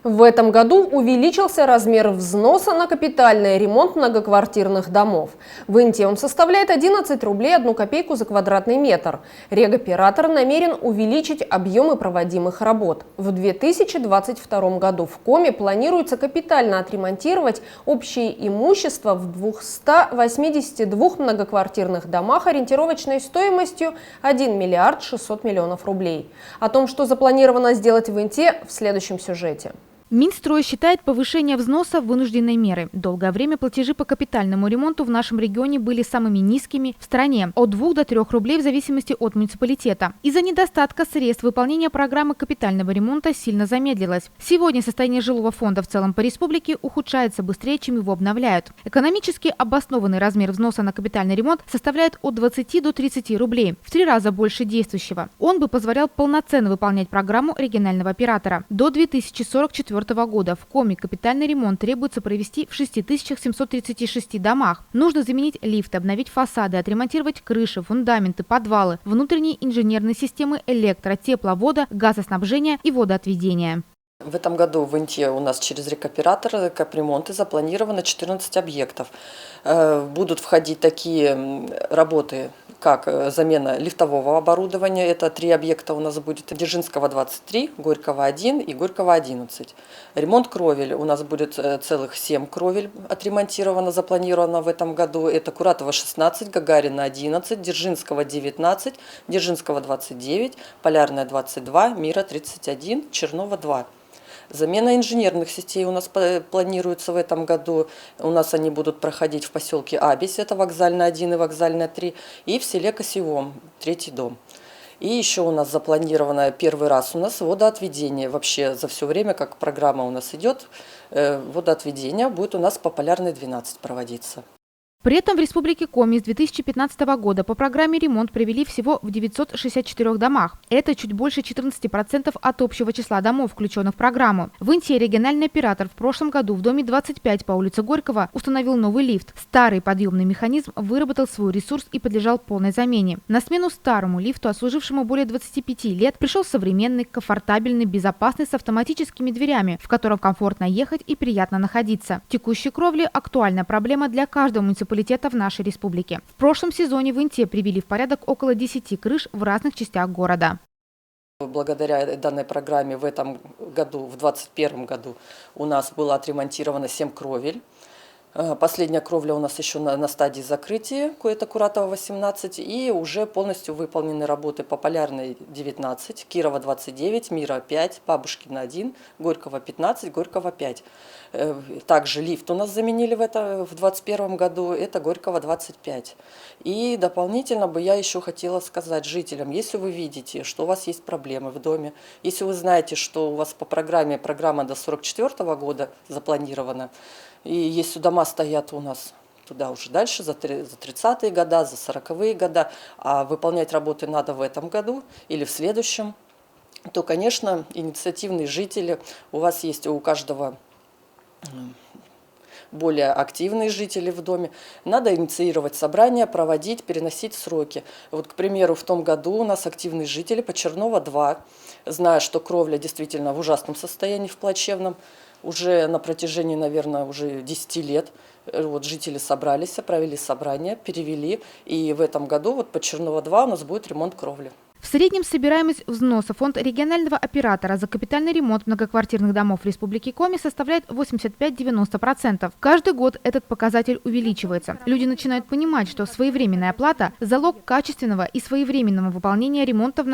В этом году увеличился размер взноса на капитальный ремонт многоквартирных домов. В Инте он составляет 11 рублей 1 копейку за квадратный метр. Регоператор намерен увеличить объемы проводимых работ. В 2022 году в Коми планируется капитально отремонтировать общее имущество в 282 многоквартирных домах ориентировочной стоимостью 1 миллиард 600 миллионов рублей. О том, что запланировано сделать в Инте, в следующем сюжете. Минстрой считает повышение взноса вынужденной мерой. Долгое время платежи по капитальному ремонту в нашем регионе были самыми низкими в стране – от 2 до 3 рублей в зависимости от муниципалитета. Из-за недостатка средств выполнение программы капитального ремонта сильно замедлилось. Сегодня состояние жилого фонда в целом по республике ухудшается быстрее, чем его обновляют. Экономически обоснованный размер взноса на капитальный ремонт составляет от 20 до 30 рублей – в 3 раза больше действующего. Он бы позволял полноценно выполнять программу регионального оператора. До 2044 года в Коми капитальный ремонт требуется провести в 6736 домах. Нужно заменить лифты, обновить фасады, отремонтировать крыши, фундаменты, подвалы, внутренние инженерные системы электро, тепло, вода, газоснабжения и водоотведения. В этом году в Инте у нас через рекоператор капремонты запланировано 14 объектов. Будут входить такие работы, как замена лифтового оборудования. Это 3 объекта у нас будет: Дзержинского 23, Горького 1 и Горького 11. Ремонт кровель. У нас будет целых 7 кровель отремонтировано, запланировано в этом году. Это Куратова 16, Гагарина 11, Дзержинского 19, Дзержинского 29, Полярная 22, Мира 31, Чернова 2. Замена инженерных сетей у нас планируется в этом году. У нас они будут проходить в поселке Абись, это вокзальная 1 и вокзальная 3, и в селе Косевом, 3-й дом. И еще у нас запланировано первый раз у нас водоотведение. Вообще за все время, как программа у нас идет, водоотведение будет у нас по Полярной 12 проводиться. При этом в республике Коми с 2015 года по программе ремонт провели всего в 964 домах. Это чуть больше 14% от общего числа домов, включенных в программу. В Инте региональный оператор в прошлом году в доме 25 по улице Горького установил новый лифт. Старый подъемный механизм выработал свой ресурс и подлежал полной замене. На смену старому лифту, отслужившему более 25 лет, пришел современный, комфортабельный, безопасный с автоматическими дверями, в котором комфортно ехать и приятно находиться. Текущие кровли – актуальная проблема для каждого муниципалитета в нашей республике. В прошлом сезоне в Инте привели в порядок около 10 крыш в разных частях города. Благодаря данной программе в этом году, в 2021 году, у нас было отремонтировано 7 кровель. Последняя кровля у нас еще на стадии закрытия, это Куратова 18, и уже полностью выполнены работы по Полярной 19, Кирова 29, Мира 5, Бабушкина 1, Горького 15, Горького 5. Также лифт у нас заменили в 2021 году, это Горького 25. И дополнительно бы я еще хотела сказать жителям, если вы видите, что у вас есть проблемы в доме, если вы знаете, что у вас по программа до 1944 года запланирована, и если дома стоят у нас туда уже дальше, за 30-е годы, за 40-е годы, а выполнять работы надо в этом году или в следующем, то, конечно, инициативные жители, у вас есть у каждого более активные жители в доме, надо инициировать собрания, проводить, переносить сроки. Вот, к примеру, в том году у нас активные жители по Чернова 2, зная, что кровля действительно в ужасном состоянии, в плачевном, уже на протяжении, наверное, уже 10 лет вот жители собрались, провели собрание, перевели, и в этом году вот по Чернова 2 у нас будет ремонт кровли. В среднем собираемость взноса фонд регионального оператора за капитальный ремонт многоквартирных домов Республики Коми составляет 85–90%. Каждый год этот показатель увеличивается. Люди начинают понимать, что своевременная оплата – залог качественного и своевременного выполнения ремонтов